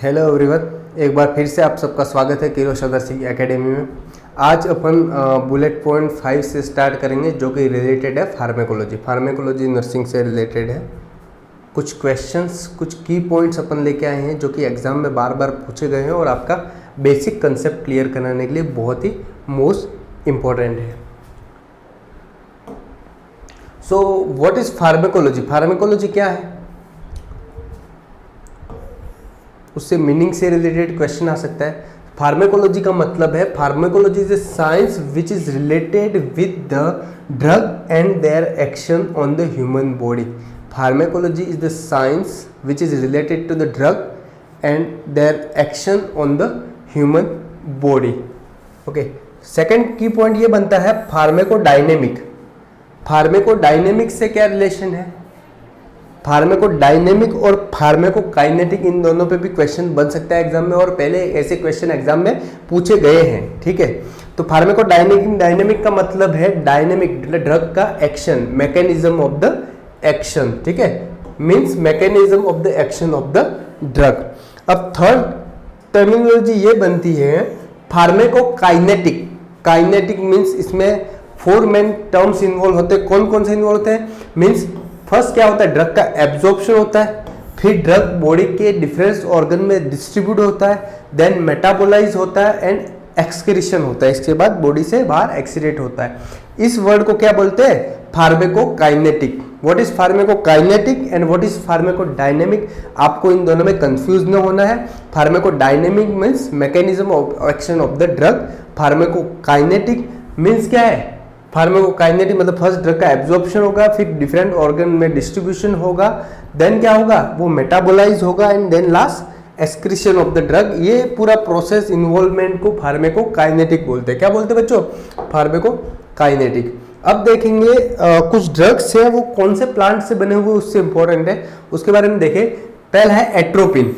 Hello everyone, एक बार फिर से आप सबका स्वागत है किरोश आदर्श एकेडमी में। आज अपन बुलेट पॉइंट 5 से स्टार्ट करेंगे जो कि रिलेटेड है फार्मेकोलॉजी नर्सिंग से रिलेटेड है। कुछ क्वेश्चंस, कुछ की पॉइंट्स अपन लेके आए हैं जो कि एग्जाम में बार बार पूछे गए हैं और आपका बेसिक कंसेप्ट क्लियर कराने के लिए बहुत ही मोस्ट इम्पोर्टेंट है। So what is pharmacology? Pharmacology क्या है, उससे मीनिंग से रिलेटेड क्वेश्चन आ सकता है। फार्मेकोलॉजी का मतलब है, pharmacology is a science which is related with the drug and their action on the human body. Pharmacology is the science which is related to the drug and their action on the human body. Okay, second की point ये बनता है फार्मेकोडायनेमिक। फार्मेकोडायनेमिक से क्या relation है? फार्मेकोडायनेमिक और फार्मेकोकाइनेटिक, इन दोनों पे भी क्वेश्चन बन सकता है एग्जाम में, और पहले ऐसे क्वेश्चन एग्जाम में पूछे गए हैं। ठीक है, तो फार्मेकोडायनेमिक का मतलब है डायनेमिक, ड्रग का action, mechanism of the action. ठीक है, means mechanism of the action of the drug. अब थर्ड टर्मिनोलॉजी ये बनती है फार्मेकोकाइनेटिक। काइनेटिक मींस इसमें 4 मेन टर्म्स इन्वॉल्व होते हैं। कौन कौन से इन्वॉल्व होते हैं? मींस फर्स्ट क्या होता है, ड्रग का एब्जॉर्प्शन होता है, फिर ड्रग बॉडी के डिफरेंट ऑर्गन में डिस्ट्रीब्यूट होता है, देन मेटाबोलाइज होता है एंड एक्सक्रीशन होता है, इसके बाद बॉडी से बाहर एक्सीडेट होता है। इस वर्ड को क्या बोलते हैं? Pharmacokinetic. What is pharmacokinetic and what is pharmacodynamic? आपको इन दोनों में कंफ्यूज न होना है। Pharmacodynamic means mechanism of action of the drug, pharmacokinetic means क्या है? फार्मेकोकाइनेटिक मतलब फर्स्ट ड्रग का एब्जॉर्प्शन होगा, फिर डिफरेंट ऑर्गन में डिस्ट्रीब्यूशन होगा, देन क्या होगा, वो मेटाबोलाइज होगा and then last excretion of the drug. ये पूरा प्रोसेस इन्वॉल्वमेंट को फार्मेकोकाइनेटिक बोलते हैं। क्या बोलते हैं बच्चों? फार्मेकोकाइनेटिक। अब देखेंगे कुछ ड्रग्स है वो कौन से प्लांट से बने हुए, उससे इंपॉर्टेंट है, उसके बारे में देखें। पहला है एट्रोपिन।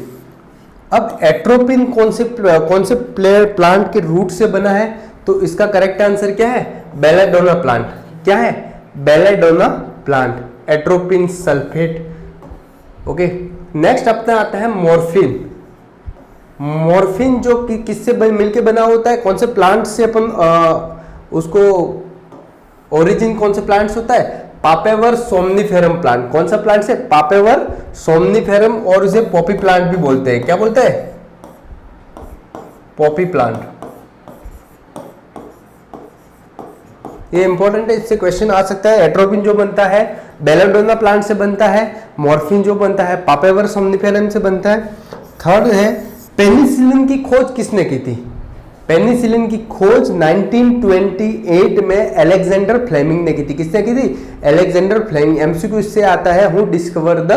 अब एट्रोपिन कौन से प्लांट के रूट से बना है? तो इसका करेक्ट आंसर क्या है? Belladonna plant. क्या है? Belladonna plant, atropine sulphate. Okay, next अपना आता है मॉर्फिन। मॉर्फिन जो कि किससे मिलके बना होता है, कौन से प्लांट से अपन उसको ओरिजिन कौन से प्लांट से होता है? पापेवर सोमनीफेरम प्लांट। कौन सा प्लांट से? पापेवर सोमनीफेरम, और इसे पॉपी प्लांट भी बोलते हैं। क्या बोलते हैं? Poppy plant. ये इंपॉर्टेंट है, इससे क्वेश्चन आ सकता है। एट्रोपिन जो बनता है बेलेडोना प्लांट से बनता है, मॉर्फिन जो बनता है पापेवर सोमनीफेरम से बनता है। थर्ड है पेनिसिलिन की खोज किसने की थी? पेनिसिलिन की खोज 1928 में अलेक्जेंडर फ्लेमिंग ने की थी। किसने की थी? Alexander Fleming. एमसीक्यू इससे आता है, हु डिस्कवर द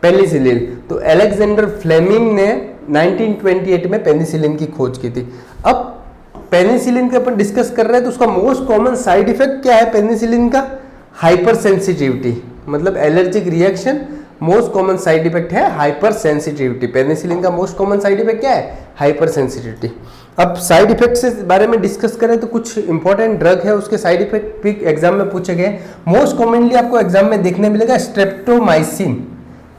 पेनिसिलिन? तो अलेक्जेंडर फ्लेमिंग ने 1928 में पेनिसिलिन की खोज की थी। अब पेनिसिलिन के अपन डिस्कस कर रहे हैं, तो उसका मोस्ट कॉमन साइड इफेक्ट क्या है पेनिसिलिन का? हाइपर सेंसिटिविटी, मतलब allergic reaction. Most common side effect है हाइपर सेंसिटिविटी। पेनिसिलिन का मोस्ट कॉमन साइड इफेक्ट क्या है? Hyper sensitivity. अब साइड इफेक्ट से बारे में डिस्कस करें तो कुछ इंपॉर्टेंट ड्रग है, उसके साइड इफेक्ट भी एग्जाम में पूछे गए। मोस्ट कॉमनली आपको एग्जाम में देखने मिलेगा स्ट्रेप्टोमाइसिन।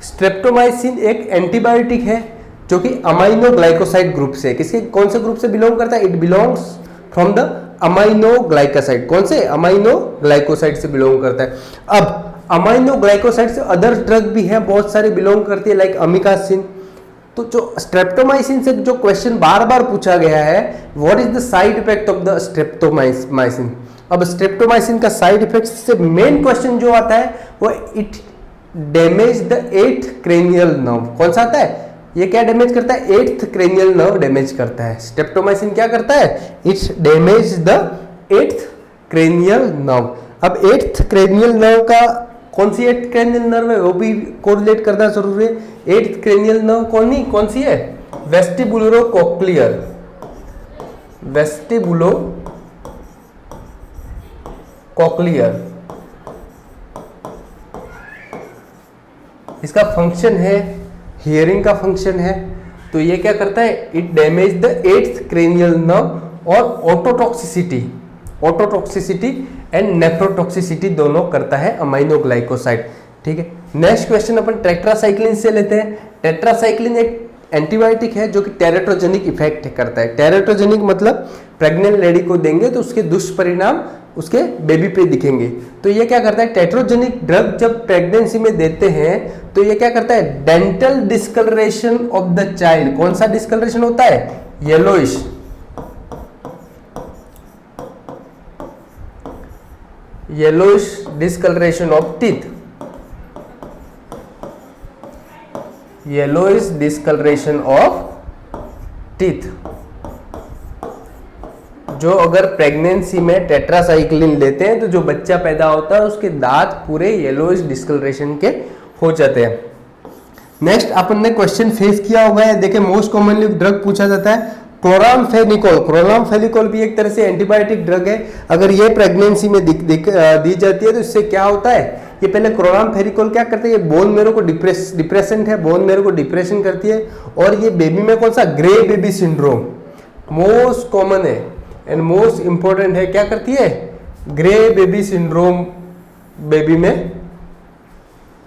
स्ट्रेप्टोमाइसिन एक एंटीबायोटिक है जो कि अमाइनो ग्लाइकोसाइड ग्रुप से, किसके कौन से ग्रुप से बिलोंग करता है? It belongs from the amino glycoside. कौन से? अमाइनो ग्लाइकोसाइड से बिलोंग करता है। अब अमाइनो ग्लाइकोसाइड से अदर ड्रग भी है, बहुत सारे बिलोंग करती है, लाइक अमिकासिन। तो जो स्ट्रेप्टोमाइसिन से जो क्वेश्चन बार बार पूछा गया है, what is the side effect of the streptomycin? अब स्ट्रेप्टोमाइसिन का साइड इफेक्ट से मेन क्वेश्चन जो आता है वो it damage the 8th cranial nerve. कौन सा आता है? ये क्या डैमेज करता है? 8th क्रेनियल नर्व डैमेज करता है। स्ट्रेप्टोमाइसिन क्या करता है? It's damage the 8th cranial nerve. अब 8th क्रेनियल नर्व का कौन सी 8th क्रेनियल नर्व है वो भी कोरिलेट करना जरूरी है। 8th क्रेनियल नर्व कौन सी है? वेस्टिबुलरो कोक्लियर। वेस्टिबुलो कोक्लियर, इसका फंक्शन है, हियरिंग का फंक्शन है। तो ये क्या करता है? It damage the 8th cranial nerve और ऑटोटॉक्सिसिटी एंड नेफ्रोटॉक्सिसिटी दोनों करता है अमाइनो ग्लाइकोसाइड। ठीक है, नेक्स्ट क्वेश्चन अपन टेट्रासाइक्लिन से लेते हैं। टेट्रासाइक्लिन एक एंटीबायोटिक है जो कि टेरेटोजेनिक इफेक्ट करता है। टेरेटोजेनिक मतलब प्रेग्नेंट लेडी को देंगे तो उसके दुष्परिणाम उसके बेबी पे दिखेंगे। तो ये क्या करता है, टेट्रोजेनिक ड्रग जब प्रेगनेंसी में देते हैं तो ये क्या करता है, dental discolouration of the child. कौन सा डिस्कलरेशन होता है, yellowish, yellowish discolouration of teeth, yellowish discolouration of teeth. जो अगर प्रेगनेंसी में टेट्रासाइक्लिन लेते हैं तो जो बच्चा पैदा होता है उसके दांत पूरे येलोइश डिस्कलरेशन के हो जाते हैं। नेक्स्ट अपन ने क्वेश्चन फेस किया हुआ है, देखिए मोस्ट कॉमनली ड्रग पूछा जाता है क्लोरामफेनिकोल। क्लोरामफेनिकोल भी एक तरह से एंटीबायोटिक ड्रग है। अगर ये प्रेगनेंसी में दी जाती है तो इससे क्या होता है, ये पहले क्लोरामफेनिकोल क्या करते हैं, ये बोन मेरो को डिप्रेसेंट है, बोन मेरो को डिप्रेशन करती है और ये बेबी में कौन सा, grey baby syndrome most common है एंड मोस्ट इंपॉर्टेंट है, क्या करती है, ग्रे बेबी सिंड्रोम बेबी में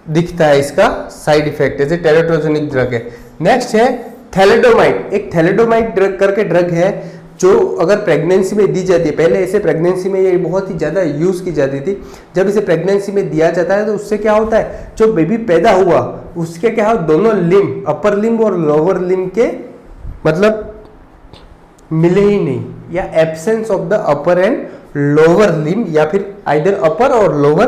दिखता है, इसका साइड इफेक्ट जैसे टेरेटोजेनिक ड्रग है। नेक्स्ट है थैलेडोमाइड। एक थैलेडोमाइड ड्रग करके ड्रग है जो अगर प्रेगनेंसी में दी जाती है, पहले ऐसे प्रेगनेंसी में ये बहुत ही ज़्यादा यूज़ की जाती थी। जब इसे प्रेगनेंसी में दिया जाता है तो उससे क्या होता है, जो बेबी पैदा हुआ उसके क्या हो, दोनों लिम्ब, अपर लिम्ब और लोअर लिम्ब के मतलब मिले ही नहीं, या absence of the upper and lower limb, या फिर आइदर अपर और लोअर,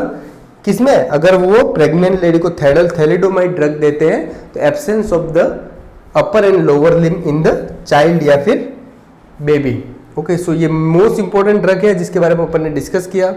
किसमें, अगर वो प्रेग्नेंट लेडी को थैलेडोमाइड ड्रग देते हैं तो absence of the upper and lower limb in the child या फिर बेबी। ओके, सो ये मोस्ट इंपॉर्टेंट ड्रग है जिसके बारे में अपन ने डिस्कस किया।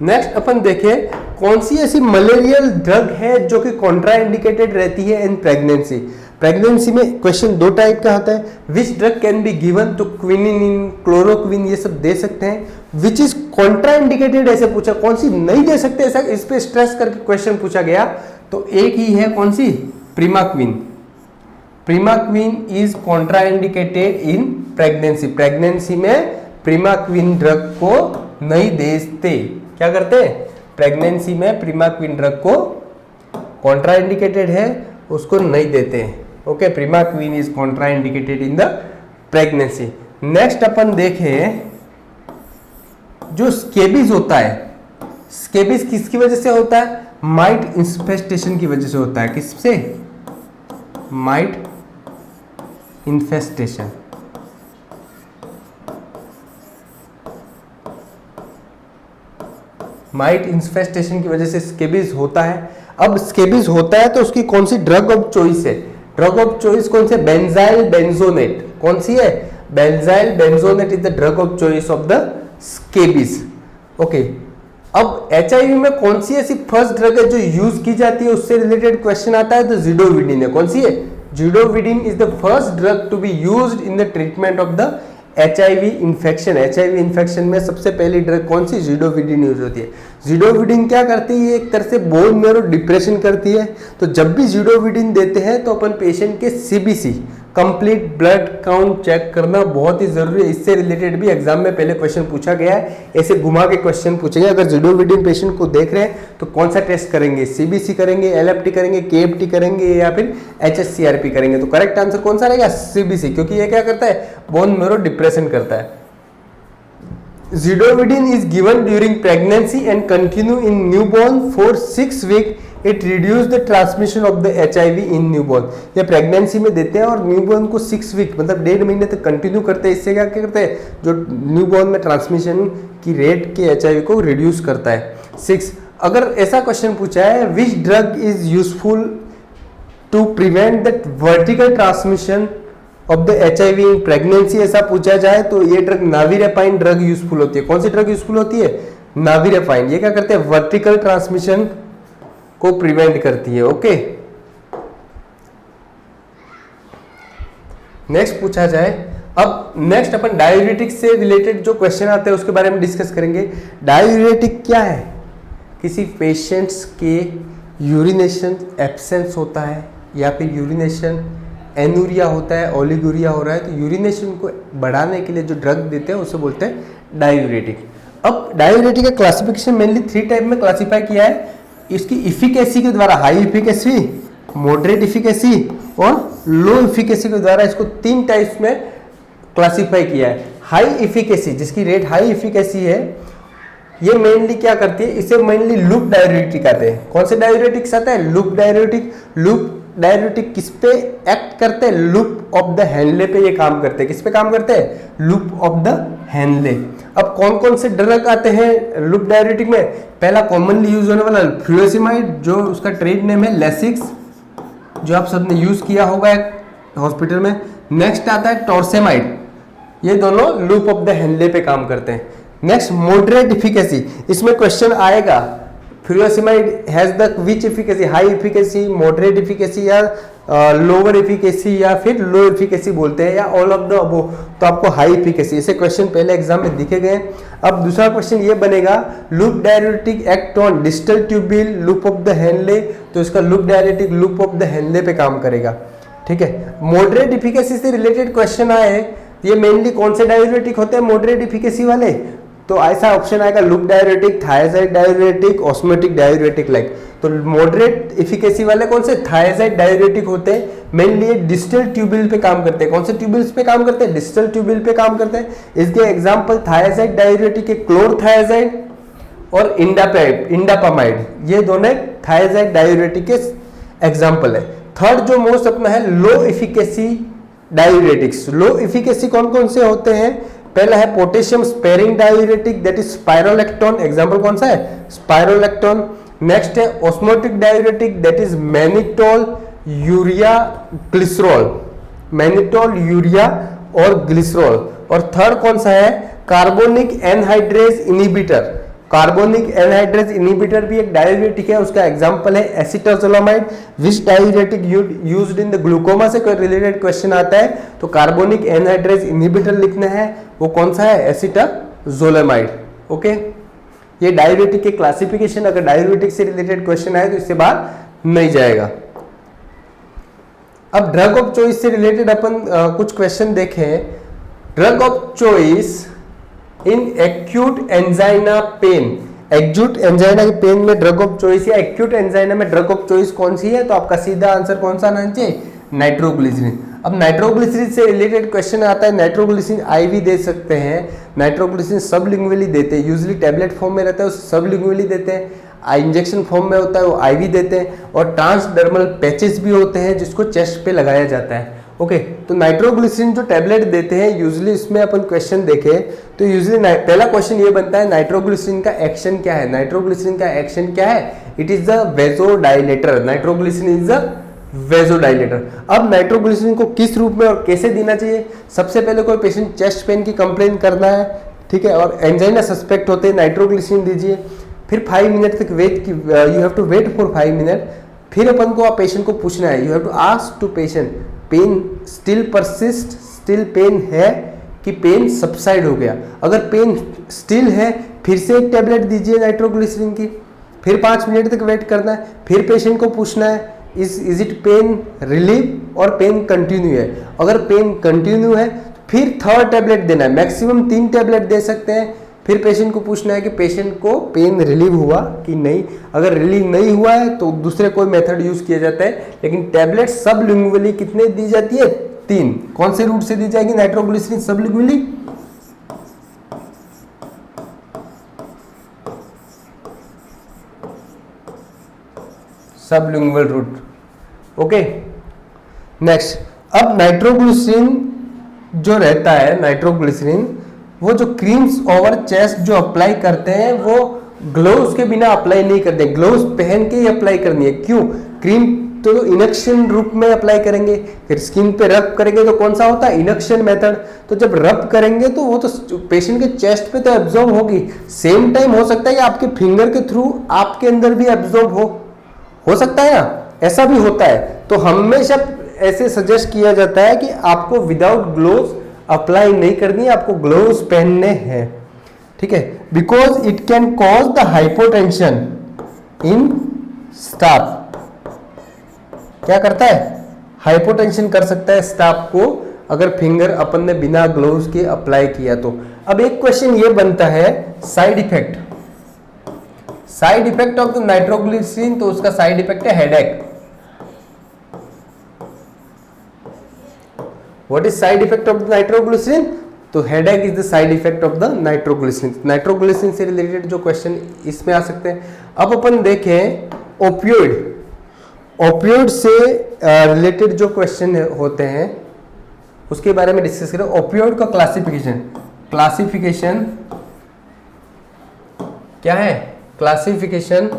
नेक्स्ट अपन देखें कौन सी ऐसी मलेरियल ड्रग है जो कि कॉन्ट्राइंडिकेटेड रहती है इन प्रेगनेंसी। प्रेगनेंसी में क्वेश्चन दो टाइप का होता है, which drug can be given, तो क्विनिन, क्लोरोक्विन ये सब दे सकते हैं। विच इज कॉन्ट्राइंडिकेटेड ऐसे पूछा, कौन सी नहीं दे सकते ऐसा इस पे स्ट्रेस करके क्वेश्चन पूछा गया, तो एक ही है, कौन सी, primaquine. Primaquine is contraindicated in pregnancy. Pregnancy में प्रीमाक्विन ड्रग को नहीं देते, क्या करते हैं, प्रेगनेंसी में प्रीमाक्विन ड्रग को कॉन्ट्राइंडिकेटेड है उसको नहीं देते हैं। Okay, primaquine is contraindicated in the pregnancy. Next अपन देखें जो स्केबीज होता है, स्केबीज किसकी वजह से होता है, माइट इन्फेस्टेशन की वजह से होता है। किससे, माइट इन्फेस्टेशन। माइट इन्फेस्टेशन की वजह से स्केबीज होता है। अब स्केबीज होता है तो उसकी कौन सी ड्रग ऑफ चॉइस है, ड्रग ऑफ चॉइस कौन सी है, बेंजाइल बेंजोनेट। कौन सी है, benzyl benzoate is the drug of choice of the scabies. Okay, अब एचआईवी में कौन सी ऐसी फर्स्ट ड्रग है जो यूज की जाती है, उससे रिलेटेड क्वेश्चन आता है तो जिडोविडिन है। कौन सी है, zidovudine is the first drug to be used in the treatment of the HIV infection. HIV infection में सबसे पहली ड्रग कौन सी, जिडोविडिन यूज होती है। जिडोविडिन क्या करती है, एक तरह से बोन मेरो डिप्रेशन करती है। तो जब भी जिडोविडिन देते हैं तो अपन पेशेंट के CBC, complete blood count check करना बहुत ही जरूरी है। इससे रिलेटेड भी एग्जाम में पहले क्वेश्चन पूछा गया है, ऐसे घुमा के क्वेश्चन पूछेंगे। अगर जिडोविडिन पेशेंट को देख रहे हैं तो कौन सा टेस्ट करेंगे, सीबीसी करेंगे, एलएफटी करेंगे, केएफटी करेंगे या फिर एचएससीआरपी करेंगे। तो करेक्ट आंसर कौन सा रहेगा, सीबीसी, क्योंकि ये क्या करता है, बोन मेरो डिप्रेशन करता है। Zidovudine is given during pregnancy and continue in newborn for 6 weeks. It reduce the transmission of the HIV in newborn. ये प्रेगनेंसी में देते हैं और न्यूबॉर्न को 6 वीक मतलब 1.5 महीने तक कंटिन्यू करते हैं। इससे क्या करते हैं, जो न्यूबॉर्न में ट्रांसमिशन की रेट के HIV को रिड्यूस करता है। 6, अगर ऐसा क्वेश्चन पूछा है, which drug is useful to prevent the vertical transmission of the HIV in pregnancy, ऐसा पूछा जाए तो ये ड्रग नाविरेपाइन ड्रग यूजफुल होती है। कौन सी ड्रग यूजफुल होती है, नाविरेपाइन। ये क्या करते हैं, वर्टिकल ट्रांसमिशन को प्रिवेंट करती है। ओके, नेक्स्ट पूछा जाए, अब नेक्स्ट अपन डायूरेटिक से रिलेटेड जो क्वेश्चन आते हैं उसके बारे में डिस्कस करेंगे। डायूरेटिक क्या है, किसी पेशेंट्स के यूरिनेशन एब्सेंस होता है या फिर यूरिनेशन एनूरिया होता है, ओलिगोरिया हो रहा है, तो यूरिनेशन को बढ़ाने के लिए जो ड्रग देते हैं उसे बोलते हैं डायूरेटिक। अब डायूरेटिक का क्लासिफिकेशन मेनली 3 टाइप में क्लासिफाई किया है। इसकी इफिकेसी के द्वारा हाई इफिकेसी, मॉडरेट इफिकेसी और लो इफिकेसी के द्वारा इसको 3 टाइप्स में क्लासिफाई किया है। हाई इफिकेसी, जिसकी रेट हाई इफिकेसी है, ये मेनली क्या करती है, इसे मेनली लूप डाययूरेटिक आते हैं। कौन से डाययूरेटिक्स आता है? Loop diuretic. लूप डाययूरेटिक किस पे एक्ट करते हैं? लूप ऑफ द हैंडले पे ये काम करते हैं। किस पे काम करते हैं? Loop of the handle. अब कौन कौन से ड्रग आते हैं लूप डाययूरेटिक में? पहला कॉमनली यूज होने वाला फ्लुएसिमाइड, जो उसका ट्रेड नेम है लेसिक्स, जो आप सबने यूज किया होगा हॉस्पिटल में। नेक्स्ट आता है टॉर्सेमाइड, ये दोनों लूप ऑफ द हैंडले पे काम करते हैं। नेक्स्ट मॉडरेट इफिकेसी, इसमें क्वेश्चन आएगा furosemide has the which efficacy, high efficacy, moderate efficacy या लोअर इफिकेसी या फिर लो इफिकेसी बोलते हैं या ऑल ऑफ द अबो, तो आपको हाई इफिकेसी, ऐसे क्वेश्चन पहले एग्जाम में दिखे गए। अब दूसरा क्वेश्चन ये बनेगा loop diuretic act on distal tubule loop of the Henle, तो इसका loop diuretic loop of the Henle पे काम करेगा। ठीक है, मॉडरेट इफिकेसी से रिलेटेड क्वेश्चन आए, ये मेनली कौन से डाययूरेटिक होते हैं मॉडरेट इफिकेसी वाले? तो ऐसा ऑप्शन आएगा loop diuretic, thiazide diuretic, osmotic diuretic like. तो मॉडरेट इफिकेसी वाले कौन से? थायजाइड डाययूरेटिक होते हैं, मेनली ये डिस्टल ट्यूबिल पे काम करते हैं। कौन से ट्यूबिल्स पे काम करते हैं? डिस्टल ट्यूबिल पे काम करते हैं। इसके एग्जांपल थायजाइड डाययूरेटिक के क्लोरथायजाइड और इंडापामाइड, ये दोनों थायजाइड डाययूरेटिक के एग्जांपल है। थर्ड जो मोस्ट अपना है लो इफिकेसी डाययूरेटिक्स। लो इफिकेसी कौन कौन से होते हैं? पहला है potassium sparing diuretic, that is स्पाइरोलेक्टोन, example कौन सा है? स्पाइरोलेक्टोन। नेक्स्ट है osmotic diuretic, that is mannitol, urea, glycerol, mannitol, urea और ग्लिसरॉल। और थर्ड कौन सा है? Carbonic anhydrase inhibitor. Carbonic anhydrase inhibitor भी एक डाययूरेटिक है, उसका एग्जांपल है acetazolamide. Which diuretic used in the glaucoma से कोई रिलेटेड क्वेश्चन आता है तो कार्बोनिक एनहाइड्रेज इनहिबिटर लिखना है, वो कौन सा है? एसिटाजोलामाइड। ओके, ये डाययूरेटिक के क्लासिफिकेशन, अगर डाययूरेटिक से रिलेटेड क्वेश्चन आए तो इससे बाहर नहीं जाएगा। अब ड्रग ऑफ चॉइस से रिलेटेड अपन कुछ क्वेश्चन देखें। Drug of choice in acute angina pain, acute angina के पेन में ड्रग ऑफ चॉइस या एक्यूट एंजाइना में ड्रग ऑफ चॉइस कौन सी है? तो आपका सीधा आंसर कौन सा आना चाहिए? नाइट्रोग्लिसरीन। अब नाइट्रोग्लिसरीन से रिलेटेड क्वेश्चन आता है, नाइट्रोग्लिसरीन आईवी दे सकते हैं, नाइट्रोग्लिसरीन सबलिंगुअली देते हैं, यूजुअली टैबलेट फॉर्म में रहता है उसे सबलिंगुअली देते हैं, इंजेक्शन फॉर्म में होता है वो आईवी देते हैं, और ट्रांसडर्मल पैचेस भी होते हैं जिसको चेस्ट पे लगाया जाता है। ओके, तो नाइट्रोग्लिसरीन जो टैबलेट देते हैं यूजुअली इसमें अपन क्वेश्चन देखें तो यूजुअली पहला क्वेश्चन ये बनता है नाइट्रोग्लिसरीन का एक्शन क्या है? नाइट्रोग्लिसरीन का एक्शन क्या है? It is the vasodilator. Nitroglycerin is the vasodilator. अब नाइट्रोग्लिसरीन को किस रूप में और कैसे देना चाहिए? सबसे पहले कोई पेशेंट चेस्ट पेन की कंप्लेन करना है, ठीक है, और एंजाइना सस्पेक्ट होते हैं, नाइट्रोग्लिसरीन दीजिए। फिर 5 मिनट तक wait, you have to wait for 5 minute. फिर अपन को पेशेंट को पूछना है, you have to ask to patient pain still persist, still pain है कि पेन सबसाइड हो गया। अगर पेन स्टिल है फिर से एक टैबलेट दीजिए नाइट्रोग्लिसरीन की, फिर 5 मिनट तक वेट करना है। फिर पेशेंट को पूछना है इज इट पेन रिलीव और पेन कंटिन्यू है। अगर पेन कंटिन्यू है फिर थर्ड टैबलेट देना है, मैक्सिमम 3 टैबलेट दे सकते हैं। फिर पेशेंट को पूछना है कि पेशेंट को पेन रिलीव हुआ कि नहीं। अगर रिलीव नहीं हुआ है तो दूसरे कोई मेथड यूज किया जाता है, लेकिन टैबलेट सबलिंगुअली कितने दी जाती है? 3। कौन से रूट से दी जाएगी nitroglycerin sublingually? Sublingual route. Okay, next, अब नाइट्रोग्लिसरीन जो रहता है, नाइट्रोग्लिसरीन वो जो क्रीम्स ओवर चेस्ट जो अप्लाई करते हैं वो ग्लोव्स के बिना अप्लाई नहीं करते, ग्लोव्स पहन के ही अप्लाई करनी है। क्यों? क्रीम तो इनक्शन रूप में अप्लाई करेंगे, फिर स्किन पे रब करेंगे तो कौन सा होता है? इनक्शन मेथड। तो जब रब करेंगे तो वो तो पेशेंट के चेस्ट पे तो एब्जॉर्ब होगी, सेम टाइम हो सकता है कि आपके फिंगर के थ्रू आपके अंदर भी एब्जॉर्ब हो सकता है ना, ऐसा भी होता है। तो हमेशा ऐसे सजेस्ट किया जाता है कि आपको विदाउट ग्लोव्स अप्लाई नहीं करनी है, आपको ग्लोव्स पहनने हैं, ठीक है, because it can cause the hypotension in staff. क्या करता है? हाइपोटेंशन कर सकता है स्टाफ को अगर फिंगर अपन ने बिना ग्लोव्स के अप्लाई किया तो। अब एक क्वेश्चन ये बनता है side effect, side effect of the nitroglycerin, तो उसका साइड इफेक्ट है headache. What is side effect of the nitroglycerin? तो headache is the side effect of the nitroglycerin. Nitroglycerin से रिलेटेड जो क्वेश्चन इसमें आ सकते हैं। अब अपन देखें ओपियोइड। ओपियोइड से रिलेटेड जो क्वेश्चन होते हैं उसके बारे में डिस्कस करें। ओपियोइड का क्लासिफिकेशन क्या है? Classification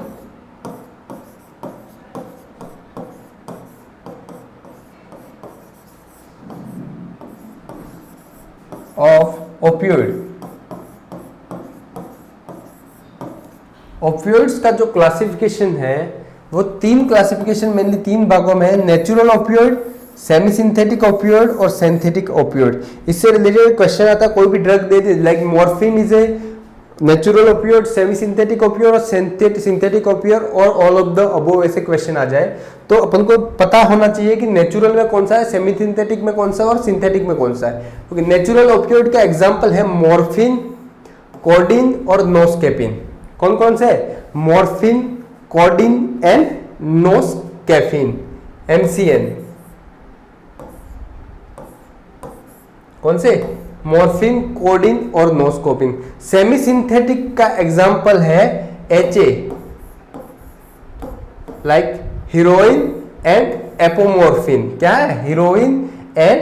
of opioid. ओपियोइड्स का जो क्लासिफिकेशन है वो तीन क्लासिफिकेशन मेनली तीन भागों में है। Natural opioid, semi synthetic opioid और सिंथेटिक ओपियोइड। इससे रिलेटेड क्वेश्चन आता है, कोई भी drug they they like morphine is a natural opioid, semi synthetic opioid और सिंथेटिक ओपियोइड और ऑल ऑफ द अबोव ऐसे क्वेश्चन आ जाए तो अपन को पता होना चाहिए कि नेचुरल में कौन सा है, सेमी सिंथेटिक में कौन सा और सिंथेटिक में कौन सा है। क्योंकि नेचुरल ओपियोइड का एग्जांपल है मॉर्फिन, कोडीन और नोस्केपिन। कौन कौन से? Morphine, codeine and noscapine, MCN। कौन से? मॉर्फिन, कोडीन और नोस्कोपिन। सेमी सिंथेटिक का एग्जांपल है HA like heroin and apomorphine. क्या है? Heroin and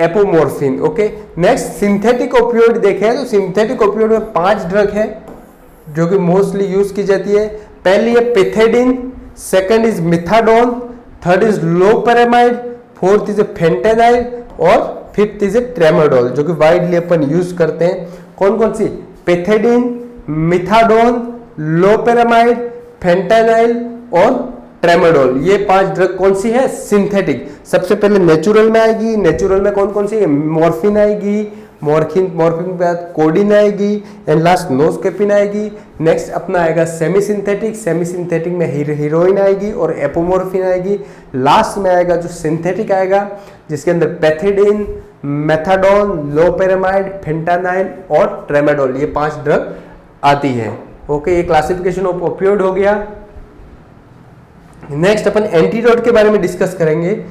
apomorphine. Okay, next synthetic opioid देखें तो सिंथेटिक ओपियोइड में 5 ड्रग है जो कि मोस्टली यूज की जाती है। पहली है pethidine, second is methadone, third is loperamide, fourth is fentanyl और फिफ्थ इज ट्रेमाडोल जो कि वाइडली अपन यूज करते हैं। कौन कौन सी? पेथेडिन, मिथाडोन, लोपेरामाइड, फेंटेनाइल और ट्रेमाडोल। ये 5 ड्रग कौन सी है? सिंथेटिक। सबसे पहले नेचुरल में आएगी। नेचुरल में कौन कौन सी है? मॉर्फिन आएगी, मॉर्फिन के बाद कोडीन आएगी एंड लास्ट नोस्केपिन आएगी। नेक्स्ट अपना आएगा सेमी सिंथेटिक। सेमी सिंथेटिक में हीरोइन आएगी और एपोमॉर्फिन आएगी। लास्ट में आएगा जो सिंथेटिक आएगा जिसके अंदर पेथिडिन, मेथाडोन, लोपेरामाइड, फेंटानाइल और ट्रेमाडोल, ये 5 ड्रग आती है। ओके, ये क्लासिफिकेशन ऑफ ओपियोइड हो गया। नेक्स्ट अपन एंटीडोट के बारे में डिस्कस करेंगे।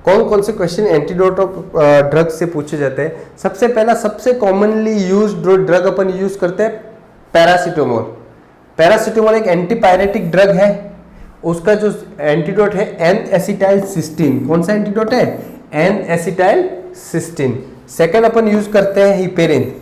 कौन कौन से क्वेश्चन एंटीडोट ऑफ ड्रग से पूछे जाते हैं। सबसे पहला, सबसे कॉमनली यूज्ड ड्रग अपन यूज करते हैं पैरासीटामोल। पैरासीटामोल एक एंटीपायरेटिक ड्रग है। उसका जो एंटीडोट है N-एसिटाइलसिस्टीन। कौन सा एंटीडोट है? N-एसिटाइलसिस्टीन। सेकंड अपन यूज करते हैं हिपेरिन।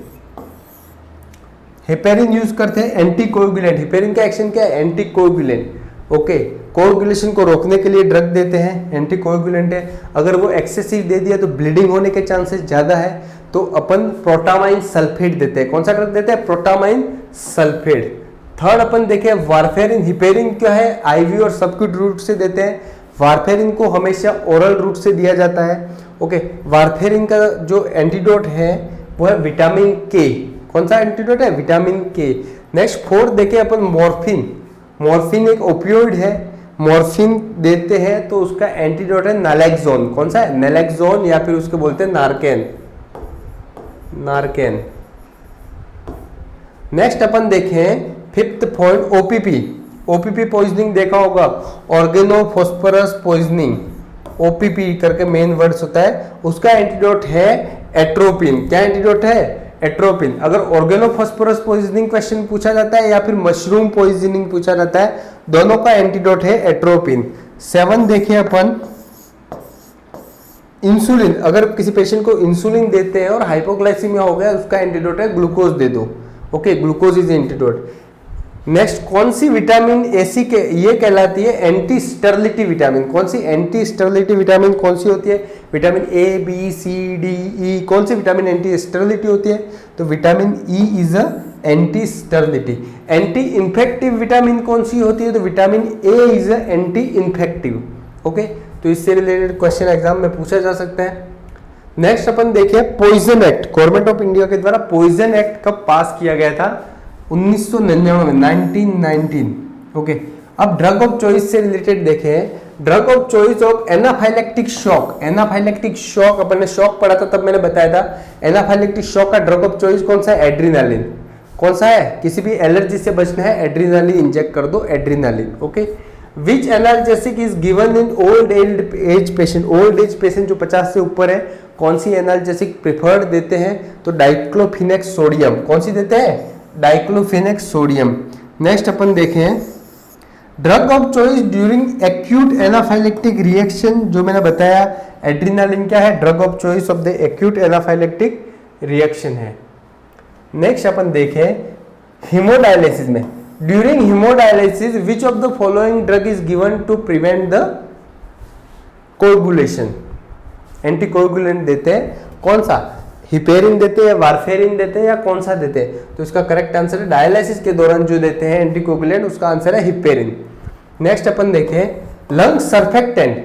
हिपेरिन यूज करते हैं एंटीकोगुलेंट। हिपेरिन का एक्शन क्या है? एंटीकोगुलेंट। ओके, कोगुलेशन को रोकने के लिए ड्रग देते हैं, एंटीकोगुलेंट है। अगर वो एक्सेसिव दे दिया तो ब्लीडिंग होने के चांसेस ज्यादा है तो अपन प्रोटामाइन सल्फेट देते हैं। कौन सा ड्रग देते हैं? Protamine sulphate. थर्ड अपन देखें वारफेरिन। हिपेरिन क्या है? IV और सबक्यूट रूट से देते हैं। वारफेरिन को हमेशा ओरल रूट से दिया जाता है। ओके, वारफेरिन का जो एंटीडोट है वो है विटामिन K। कौन सा एंटीडोट है? Vitamin K। नेक्स्ट फोर्थ देखें अपन मॉर्फिन। मॉर्फिन एक ओपियोइड है। मॉर्फिन देते हैं तो उसका एंटीडोट है नालेक्सोन। कौन सा है? नालेक्सोन या फिर उसको बोलते हैं नार्केन। नार्केन। नेक्स्ट अपन देखें fifth point OPP। OPP poisoning देखा होगा, ऑर्गेनोफॉस्फोरस पॉइजनिंग। OPP करके मेन वर्ड्स होता है। उसका एंटीडोट है एट्रोपिन। क्या एंटीडोट है? एट्रोपिन। अगर ऑर्गेनोफॉस्फोरस पॉइजनिंग क्वेश्चन पूछा जाता है या फिर मशरूम पॉइजनिंग पूछा जाता है, दोनों का एंटीडोट है एट्रोपिन। 7 देखिए अपन इंसुलिन। अगर किसी पेशेंट को इंसुलिन देते हैं और हाइपोग्लाइसीमिया हो गया, उसका एंटीडोट है ग्लूकोज दे दो। Okay, glucose is antidote. Next कौन सी विटामिन AC के ये कहलाती है एंटी स्टेरिलिटी विटामिन। कौन सी एंटी स्टेरिलिटी विटामिन कौन सी होती है? Vitamin A, B, C, D, E। कौन सी विटामिन एंटी स्टेरिलिटी होती है? तो vitamin E is a anti sterility. Anti infective vitamin कौन सी होती है? तो vitamin A is a anti infective. Okay, तो इससे रिलेटेड क्वेश्चन एग्जाम में पूछा जा सकता है। नेक्स्ट अपन देखिए poison act. Government of India के द्वारा पॉइजन एक्ट कब पास किया गया था? 1999 में, 1919। ओके, अब ड्रग ऑफ चॉइस से रिलेटेड देखें। Drug of choice of anaphylactic shock. Anaphylactic shock अपन ने शॉक पढ़ा था तब मैंने बताया था। एनाफाइलेक्टिक शॉक का ड्रग ऑफ चॉइस कौन सा है? एड्रीनालिन। कौन सा है? किसी भी एलर्जी से बचना है, एड्रीनालिन इंजेक्ट कर दो, adrenaline. Okay, which analgesic is given in old age patient, old age patient जो 50 से ऊपर है, कौन सी एनाल्जेसिक प्रिफर्ड देते हैं? तो डाइक्लोफिनेक्स सोडियम। कौन सी देते हैं? डाइक्लोफिनेक्स सोडियम। नेक्स्ट अपन देखें drug of choice during acute anaphylactic reaction, जो मैंने बताया एड्रेनालिन क्या है? Drug of choice of the acute anaphylactic reaction है। नेक्स्ट अपन देखें हीमोडायलिसिस में, during haemodialysis which of the following drug is given to prevent the coagulation? Anticoagulant देते हैं, कौन सा? हिपेरिन देते हैं, वारफेरिन देते हैं, या कौन सा देते हैं? तो इसका करेक्ट आंसर है डायलिसिस के दौरान जो देते हैं एंटीकोगुलेंट, उसका आंसर है हिपेरिन। नेक्स्ट अपन देखें लंग सर्फेक्टेंट,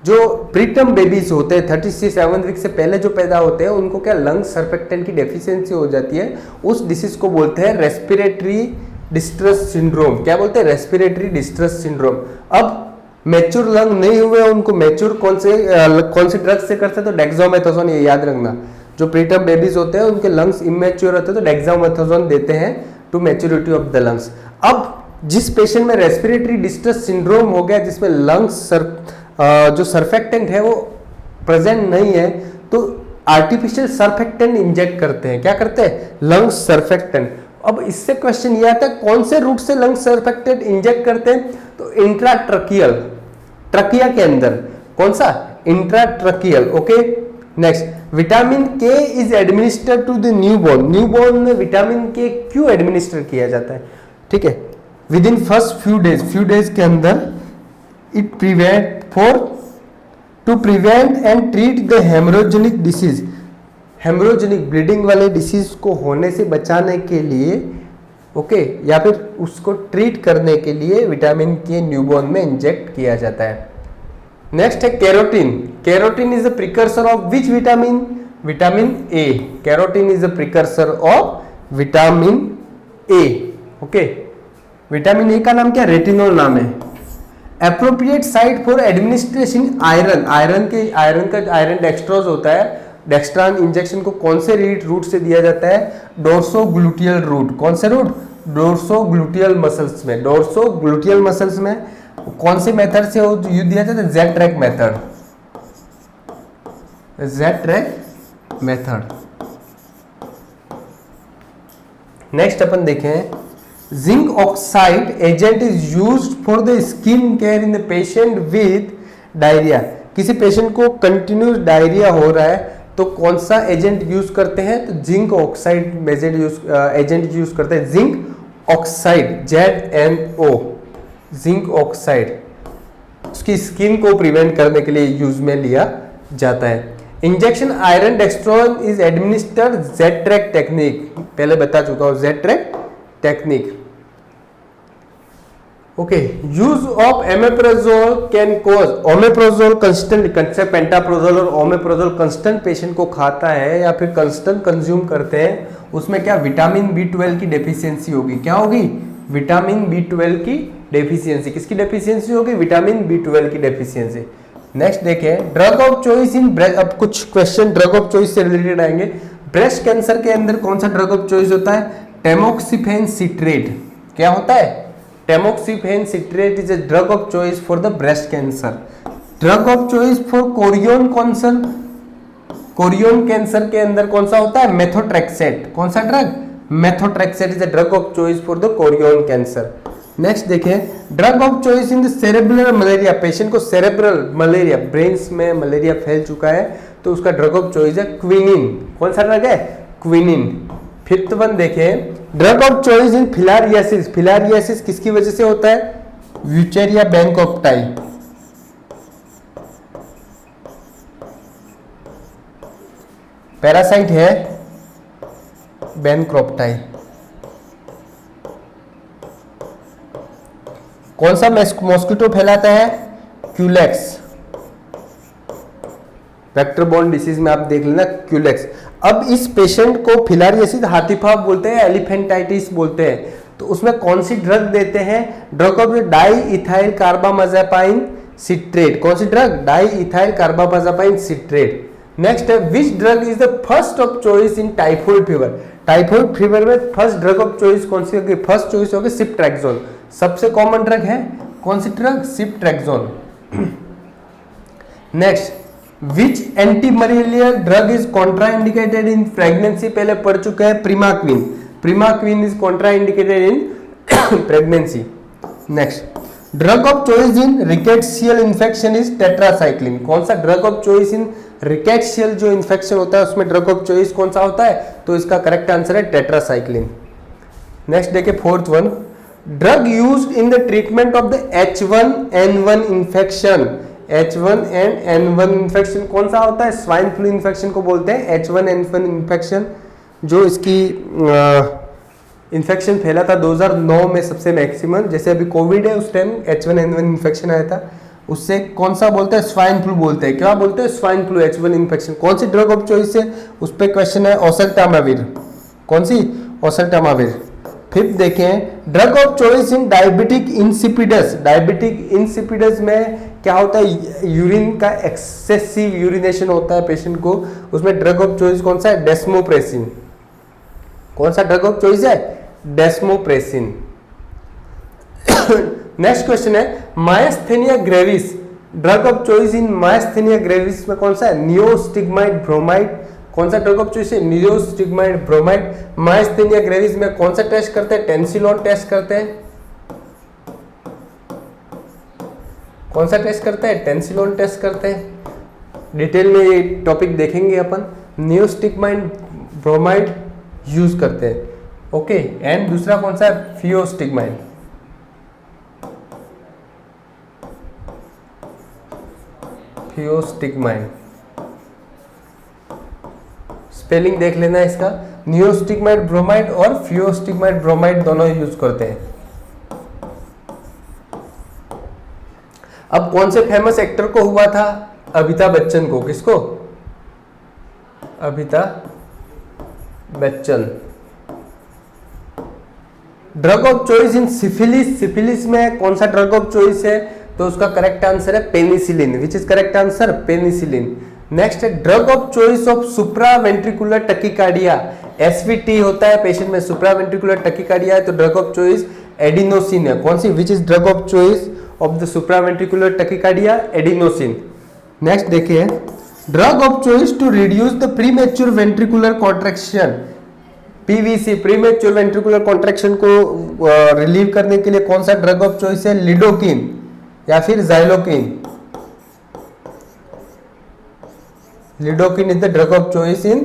जो प्रीटर्म बेबीज होते हैं 37 वीक से पहले जो पैदा होते हैं उनको क्या लंग सर्फेक्टेंट की डेफिशिएंसी हो जाती है, उस डिसीज को बोलते हैं रेस्पिरेटरी डिस्ट्रेस सिंड्रोम। क्या बोलते हैं? Respiratory distress syndrome. अब मैच्योर लंग नहीं हुए उनको मैच्योर कौन से ड्रग से करते हैं? तो डेक्सामेथासोन, ये याद रखना। जो प्रीटर्म बेबीज होते हैं उनके लंग्स इमेच्योर होते हैं तो डेक्सामेथासोन देते हैं to maturity of the lungs. अब जिस पेशेंट में रेस्पिरेटरी डिस्ट्रेस सिंड्रोम हो गया, जिसमें लंग्स जो सर्फेक्टेंट है वो प्रेजेंट नहीं है, तो आर्टिफिशियल सर्फेक्टेंट इंजेक्ट करते हैं। क्या करते हैं? Lungs surfactant. अब इससे क्वेश्चन ये आता है कौन से रूट से लंग्स सर्फेक्टेंट इंजेक्ट करते हैं? तो इंट्राट्रकियल, ट्रकिया के अंदर। कौन सा? Intratracheal. Okay. Next vitamin K is administered to the newborn, newborn में विटामिन के क्यों एडमिनिस्टर किया जाता है? ठीक है, within first few days के अंदर it prevent to prevent and treat the haemorrhagic disease, haemorrhagic bleeding वाले डिसीज को होने से बचाने के लिए, ओके, या फिर उसको ट्रीट करने के लिए विटामिन के न्यूबॉर्न में इंजेक्ट किया जाता है। नेक्स्ट है carotene, carotene is the precursor of which vitamin? Vitamin A. Carotene is the precursor of vitamin A. Okay, vitamin A का नाम क्या? रेटिनोल नाम है। Appropriate site for administration iron, iron dextrose होता है, डेक्स्ट्रान इंजेक्शन को कौन से रूट से दिया जाता है? डोर्सोग्लूटियल रूट। कौन से रूट? डोर्सोग्लूटियल मसल्स में। डोर्सोग्लूटियल मसल्स में कौन से मेथड से दिया जाता है? जेट्रैक मेथड, जेट्रैक मेथड। नेक्स्ट अपन देखें zinc oxide agent is used for the skin care in the patient with diarrhoea. किसी पेशेंट को कंटिन्यूस डायरिया हो रहा है तो कौन सा एजेंट यूज करते हैं? तो जिंक ऑक्साइड एजेंट यूज करते हैं। Zinc oxide, ZnO, zinc oxide उसकी स्किन को प्रिवेंट करने के लिए यूज में लिया जाता है। Injection iron dextran is administered Z track technique, पहले बता चुका हूं, Z track technique. Okay, use of omeprazole can cause, omeprazole constant, pantoprazole और ओमेप्राजोल कंस्टेंट पेशेंट को खाता है या फिर कंस्टेंट कंज्यूम करते हैं, उसमें क्या विटामिन B12 की डेफिशिएंसी होगी। क्या होगी? विटामिन B12 की डेफिशिएंसी। किसकी डेफिशिएंसी होगी? विटामिन B12 की डेफिशिएंसी। नेक्स्ट देखें drug of choice in breast. अब कुछ क्वेश्चन ड्रग ऑफ चॉइस से रिलेटेड आएंगे। ब्रेस्ट कैंसर के अंदर कौन सा ड्रग ऑफ चॉइस होता है? टेमोक्सिफेन सिट्रेट। क्या होता है? टेमोक्सिफेन citrate is a drug of choice for the breast cancer. Drug of choice for Korean cancer, Korean cancer के अंदर कौन सा होता है? मेथोट्रेक्सेट। कौन सा drug? Methotrexate is a drug of choice for the chorion cancer. Next देखें drug of choice in the cerebral malaria. Patient को सेरेब्रल मलेरिया, ब्रेन्स में मलेरिया फैल चुका है तो उसका ड्रग ऑफ चॉइस है क्विनिन। कौन सा ड्रग है? क्विनिन। फिफ्थ वन देखें drug of choice in filariasis. Filariasis किसकी वजह से होता है? व्यूचेरिया बैंकॉप्टाई। पैरासाइट है बैंकॉप्टाई। कौन सा मॉस्किटो फैलाता है? क्यूलेक्स। वेक्टर बोर्न डिसीज में आप देख लेना क्यूलेक्स। अब इस पेशेंट को फिलारियासिस हाथीपाव बोलते हैं, एलिफेंटाइटिस बोलते हैं, तो उसमें कौन सी ड्रग देते हैं? Drug of diethyl carbamazepine citrate. कौन सी ड्रग? Diethyl carbamazepine citrate. Next है which drug is the first of choice in typhoid fever. Typhoid fever में फर्स्ट ड्रग ऑफ चॉइस कौन सी होगी? फर्स्ट चॉइस होगी सिप्ट्रैक्सोन। सबसे कॉमन ड्रग है कौन सी ड्रग? Ceftriaxone. Next, which antimalarial drug is contraindicated in pregnancy? पहले पढ़ चुके हैं, primaquine. Primaquine is contraindicated in pregnancy. Next, drug of choice in rickettsial infection is tetracycline. कौन सा drug of choice in rickettsial जो infection होता है उसमें ड्रग ऑफ चॉइस कौन सा होता है? तो इसका करेक्ट आंसर है टेट्रासाइक्लिन। नेक्स्ट देखिए fourth one, drug used in the treatment of the H1N1 infection. H1N1 infection कौन सा होता है? स्वाइन फ्लू इन्फेक्शन को बोलते हैं H1N1 इन्फेक्शन। जो इसकी इन्फेक्शन फैला था 2009 में सबसे मैक्सिमम, जैसे अभी कोविड है उस टाइम H1N1 इन्फेक्शन आया था, उससे कौन सा बोलते हैं? स्वाइन फ्लू बोलते हैं। क्या बोलते हैं? Swine flu, H1 infection. कौन सी ड्रग ऑफ चॉइस है? उस पर क्वेश्चन है, ओसेल्टामाविर। कौन सी? ओसेल्टामाविर। फिफ्थ देखें, drug of choice in diabetic insipidus. Diabetic insipidus में क्या होता है? यूरिन का एक्सेसिव यूरिनेशन होता है पेशेंट को, उसमें ड्रग ऑफ चॉइस कौन सा है? डेस्मोप्रेसिन। कौन सा ड्रग ऑफ चॉइस है? डेस्मोप्रेसिन। नेक्स्ट क्वेश्चन है, myasthenia gravis, drug of choice in myasthenia gravis में कौन सा है? Neostigmine bromide. कौन सा ड्रग ऑफ चॉइस है? Neostigmine bromide. मायस्थेनिया ग्रेविस में कौन सा टेस्ट करते हैं? टेंसिलॉन टेस्ट करते हैं। कौन सा टेस्ट करते हैं? टेंसिलॉन टेस्ट करते हैं। डिटेल में ये टॉपिक देखेंगे अपन। नियोस्टिग्माइड ब्रोमाइड यूज करते हैं। ओके, एंड दूसरा कौन सा है? फियोस्टिग्माइड। फियोस्टिग्माइड, स्पेलिंग देख लेना इसका। नियोस्टिग्माइड ब्रोमाइड और फियोस्टिग्माइड ब्रोमाइड दोनों यूज करते हैं। अब कौन से फेमस एक्टर को हुआ था? अमिताभ बच्चन को। किसको? Amitabh Bachchan. Drug of choice in syphilis. Syphilis में कौन सा ड्रग ऑफ चॉइस है? तो उसका करेक्ट आंसर है penicillin. Which is correct answer? Penicillin. Next है, drug of choice of supra ventricular tachycardia. SVT होता है पेशेंट में, सुप्रा वेंट्रिकुलर टकीकार्डिया है तो ड्रग ऑफ चॉइस एडिनोसिन है। कौन सी? Which is drug of choice of the supra ventricular tachycardia? Adenosine. Next देखिए, drug of choice to reduce the premature ventricular contraction. PVC, premature ventricular contraction को relieve करने के लिए कौन सा ड्रग ऑफ चॉइस है? लिडोकिन या फिर xylocaine. Lidocaine is the drug of choice in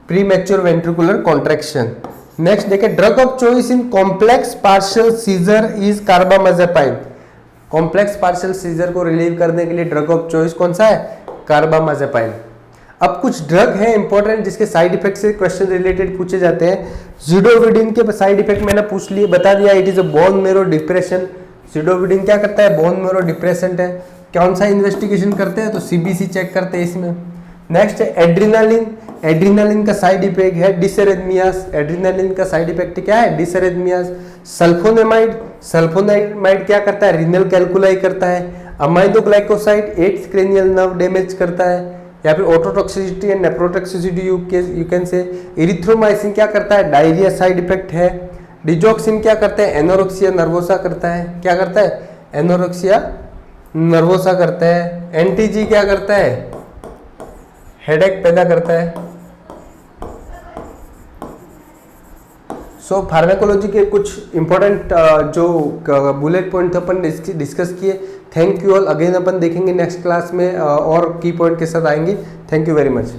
premature ventricular contraction. Next देखिए, drug of choice in complex partial seizure is carbamazepine. Complex partial seizure को रिलीव करने के लिए ड्रग ऑफ चॉइस कौन सा है? कार्बामाजेपाइन। अब कुछ ड्रग है इंपॉर्टेंट जिसके साइड इफेक्ट से क्वेश्चन रिलेटेड पूछे जाते हैं। जिडोविडिन के साइड इफेक्ट मैंने पूछ लिए, बता दिया। It is a bone marrow depression. Zidovudine क्या करता है? बोन मेरो डिप्रेसेंट है। कौन सा इन्वेस्टिगेशन करते हैं? तो सीबीसी चेक करते हैं इसमें। नेक्स्ट है एड्रीनालिन। एड्रीनालिन का साइड इफेक्ट है डिसएरिथमियास। एड्रीनालिन का साइड इफेक्ट क्या है? डिसएरिथमियास। सल्फोनेमाइड, सल्फोनेमाइड क्या करता है? रीनल कैल्कुलाई करता है। अमाइडोग्लाइकोसाइड 8th क्रेनियल नर्व डैमेज करता है। या फिर ototoxicity and nephrotoxicity you can say. Erythromycin क्या करता है? डायरिया साइड इफेक्ट है। डिजॉक्सिन क्या करता है? एनोरेक्सिया नर्वोसा करता है। क्या करता है? एनोरेक्सिया नर्वोसा करता है। एंटीजी क्या करता है? हेडेक पैदा करता है। सो फार्माकोलॉजी के कुछ इंपॉर्टेंट जो बुलेट पॉइंट अपन डिस्कस किए। Thank you all. अगेन अपन देखेंगे नेक्स्ट क्लास में और की पॉइंट के साथ आएंगे। Thank you very much.